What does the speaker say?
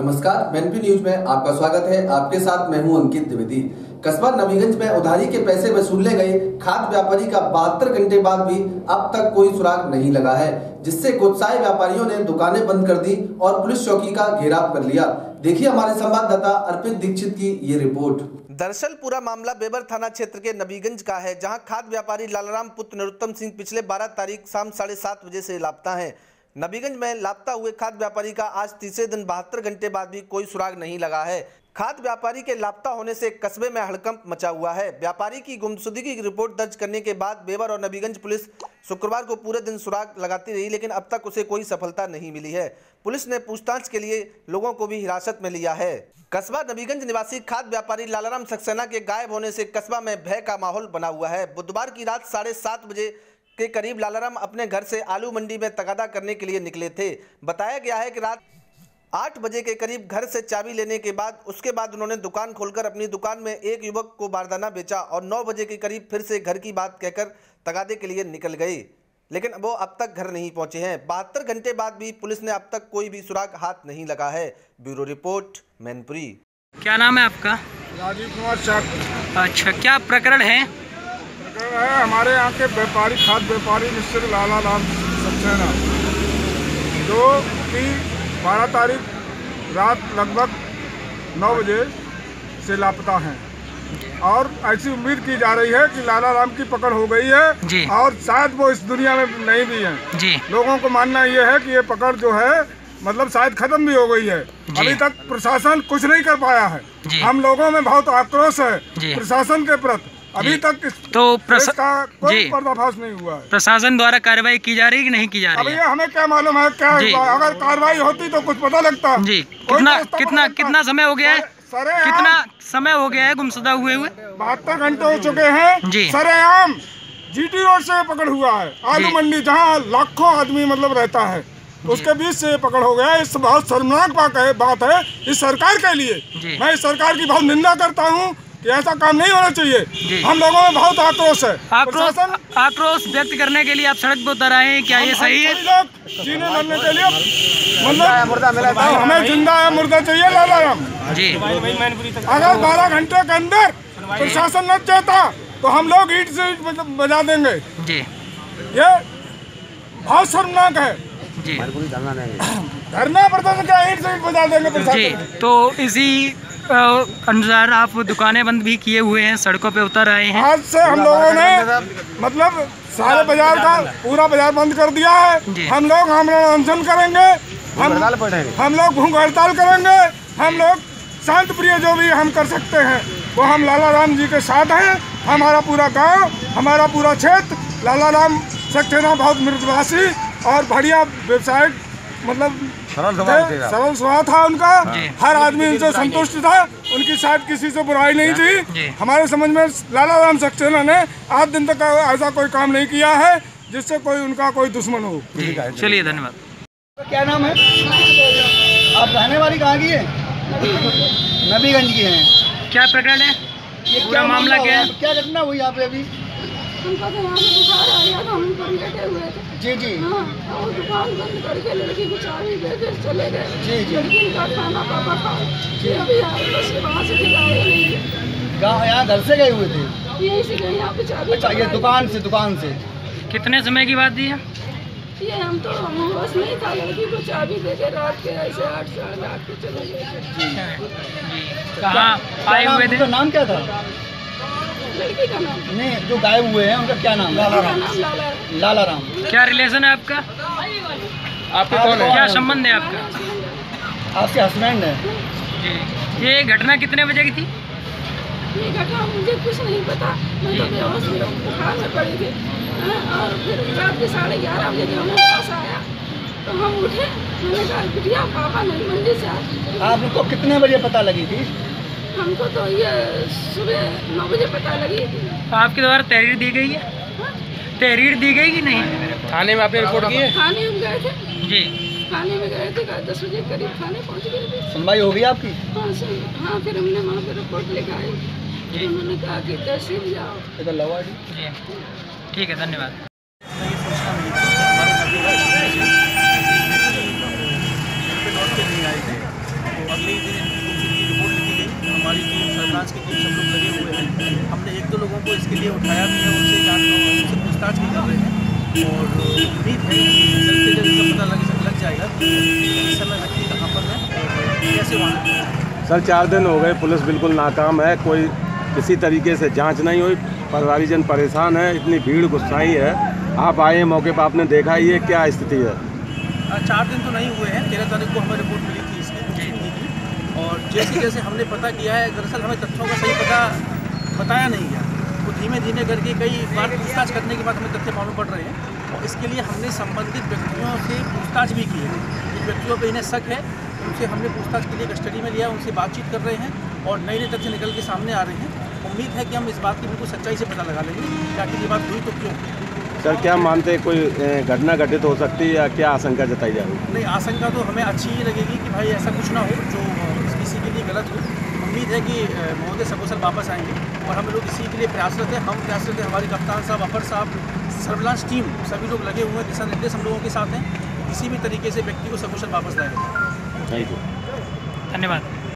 नमस्कार, NP news में आपका स्वागत है। आपके साथ मैं हूं अंकित द्विवेदी। कस्बा नबीगंज में उधारी के पैसे वसूलने गए खाद्य व्यापारी का 72 घंटे बाद भी अब तक कोई सुराग नहीं लगा है, जिससे गुस्साए व्यापारियों ने दुकानें बंद कर दी और पुलिस चौकी का घेराव कर लिया। देखिए हमारे संवाददाता अर्पित दीक्षित की ये रिपोर्ट। दरअसल पूरा मामला बेबर थाना क्षेत्र के नबीगंज का है, जहां खाद्य व्यापारी लालाराम पुत्र नरोत्तम सिंह पिछले 12 तारीख शाम 7:30 बजे से लापता है। नबीगंज में लापता हुए खाद्य व्यापारी का आज तीसरे दिन 72 घंटे बाद भी कोई सुराग नहीं लगा है। खाद्य व्यापारी के लापता होने से कस्बे में हड़कंप मचा हुआ है। व्यापारी की गुमशुदगी की रिपोर्ट दर्ज करने के बाद बेबर और नबीगंज पुलिस शुक्रवार को पूरे दिन सुराग लगाती रही, लेकिन अब तक उसे कोई सफलता नहीं मिली है। पुलिस ने पूछताछ के लिए लोगों को भी हिरासत में लिया है। कस्बा नबीगंज निवासी खाद्य व्यापारी लालाराम सक्सेना के गायब होने से कस्बा में भय का माहौल बना हुआ है। बुधवार की रात 7:30 बजे के करीब लालाराम अपने घर से आलू मंडी में तगादा करने के लिए निकले थे। बताया गया है कि रात 8 बजे के करीब घर से चाबी लेने के बाद उसके बाद उन्होंने दुकान खोलकर अपनी दुकान में एक युवक को बारदाना बेचा और 9 बजे के करीब फिर से घर की बात कहकर तगादे के लिए निकल गए, लेकिन वो अब तक घर नहीं पहुंचे हैं। 72 घंटे बाद भी पुलिस ने अब तक कोई भी सुराग हाथ नहीं लगा है। Bureau report, Mainpuri. क्या नाम है आपका? राजीव कुमार शाह। अच्छा, क्या प्रकरण है? हमारे यहाँ के व्यापारी खाद्य व्यापारी मिस्टर लालाराम सक्सेना जो कि 12 तारीख रात लगभग 9 बजे से लापता हैं और ऐसी उम्मीद की जा रही है कि लालाराम की पकड़ हो गई है जी। और शायद वो इस दुनिया में नहीं भी हैं जी। लोगों को मानना ये है कि ये पकड़ जो है मतलब शायद खत्म भी हो गई है। अभी तक प्रशासन कुछ नहीं कर पाया है। हम लोगों में बहुत आक्रोश है प्रशासन के प्रति। अभी तक तो का कोई पर्दाफाश नहीं हुआ है। प्रशासन द्वारा कार्रवाई की जा रही है कि नहीं की जा रही है? अभी हमें क्या मालूम है क्या हुआ। अगर कार्रवाई होती तो कुछ पता लगता जी। कितना समय हो गया है? कितना समय हो गया है गुमशुदा हुए? 72 घंटे हो चुके हैं जी। सरेआम जीटी रोड से पकड़ हुआ है, आलू मंडी जहाँ लाखों आदमी मतलब रहता है, उसके बीच से पकड़ हो गया। इस बहुत शर्मनाक बात है इस सरकार के लिए। मैं इस सरकार की बहुत निंदा करता हूँ कि ऐसा काम नहीं होना चाहिए। हम लोगों में बहुत आक्रोश है। आक्रोश व्यक्त करने के लिए आप सड़क पर उतर आए हैं, क्या ये सही है? जीने मरने के लिए मतलब हमें जिंदा है मुर्दा चाहिए लालाराम जी। अगर 12 घंटे के अंदर प्रशासन न चाहता तो हम लोग ईंट से मतलब बजा देंगे जी। ये बहुत शर्मनाक है जी। धरना प्रदर्शन क्या ईंट से बजा देंगे प्रशासन। तो इसी अनुसार आप दुकानें बंद भी किए हुए हैं, सड़कों पे उतर आए हैं। आज से हम लोगों ने मतलब सारे बाजार का पूरा बाजार बंद कर दिया है। हम लोग अनशन करेंगे, हम लोग भूख हड़ताल करेंगे। हम लोग शांत प्रिय जो भी हम कर सकते हैं वो हम लालाराम जी के साथ हैं। हमारा पूरा गांव, हमारा पूरा क्षेत्र लालाराम सक्सेना बहुत मृदभाषी और बढ़िया व्यवसायिक मतलब सरल स्वभाव था उनका। हर आदमी उनसे संतुष्ट था, उनकी शायद किसी से बुराई नहीं थी। हमारे समझ में लालाराम सक्सेना ने आज दिन तक ऐसा कोई काम नहीं किया है जिससे कोई उनका कोई दुश्मन हो। चलिए, धन्यवाद। क्या नाम है? आप रहने वाली कहाँ की है? नबीगंज की हैं। क्या प्रकरण है? ये पूरा मामला क्या है? क्या घटना हुई यहाँ पे अभी? हमको तो यहाँ से बुखार आ गया था, हम ऊपर लेटे हुए थे जी जी। हाँ, और दुकान बंद करके लड़की को चाबी दे के चले गए जी जी। लड़की का खाना पापा खा जी। अभी बस वहाँ से फिर आए नहीं। यहाँ घर से गए हुए थे? यही से गए, यहाँ पे चाबी। अच्छा, ये दुकान से कितने समय की बात दी है ये? हम तो होश नहीं था, लड़की को चाबी दे के रात के ऐसे 8 साढ़े 8 के चले गए। कहाँ आए हुए थे? नाम क्या था लड़की का नाम? नहीं, जो गायब हुए हैं उनका क्या नाम? लालाराम। क्या रिलेशन है आपका? आपके कौन है? क्या संबंध है आपका? आपके हस्बैंड है जी। ये घटना कितने बजे की थी? ये घटना मुझे कुछ नहीं पता, मैं तो बेहोश बुखार में पड़ी थी और फिर रात के 11:30 बजे हमें पास आया तो हम उठे। मैंने कहा बिटिया पापा नई मंडी से आए। आपको कितने बजे पता लगी थी? हमको तो ये सुबह 9 बजे पता लगी थी। आपके द्वारा तहरीर दी गई है? तहरीर दी गई कि नहीं? थाने में आपने रिपोर्ट की है? थाने में गए थे जी। थाने में गए थे, 10 बजे करीब थाने पहुंच गए थे। सुनवाई हो गई आपकी? हाँ, फिर हमने वहाँ पे रिपोर्ट लिखाई। उन्होंने कहा कि तहसील जाओ। ठीक है, धन्यवाद। इस समय व्यक्ति कहाँ पर है और कैसे वहाँ? सर 4 दिन हो गए, पुलिस बिल्कुल नाकाम है, कोई किसी तरीके से जांच नहीं हुई, परिवारजन परेशान है, इतनी भीड़ गुस्साई है। आप आए मौके पर, आपने देखा ये क्या स्थिति है? 4 दिन तो नहीं हुए हैं, 13 तारीख को हमें रिपोर्ट मिली थी इसकी और जैसे जैसे हमने पता किया है, दरअसल हमें तथ्यों का सही पता बताया नहीं गया, तो धीमे धीमे करके कई बार पूछताछ करने के बाद हमें तथ्य मालूम पड़ रहे हैं और इसके लिए हमने संबंधित व्यक्तियों से पूछताछ भी की है। जिन व्यक्तियों पर इन्हें शक है उनसे हमने पूछताछ के लिए कस्टडी में लिया, उनसे बातचीत कर रहे हैं और नए नए तथ्य निकल के सामने आ रहे हैं। उम्मीद है कि हम इस बात की बिल्कुल सच्चाई से पता लगा लेंगे कि आखिर ये बात हुई तो क्यों। सर क्या मानते हैं, कोई घटना घटित हो सकती है या क्या आशंका जताई जा रही है? नहीं, आशंका तो हमें अच्छी ही लगेगी कि भाई ऐसा कुछ ना हो जो किसी के लिए गलत हो। उम्मीद है कि महोदय सकुशल वापस आएंगे और हम लोग इसी के लिए प्रयासरत हैं। हम प्रयासरत हैं, हमारी कप्तान साहब, अपर साहब, सर्विलांस टीम, सभी लोग लगे हुए हैं, दिशा निर्देश हम लोगों के साथ हैं। किसी भी तरीके से व्यक्ति को सकुशल वापस लाएगा। थैंक यू, धन्यवाद।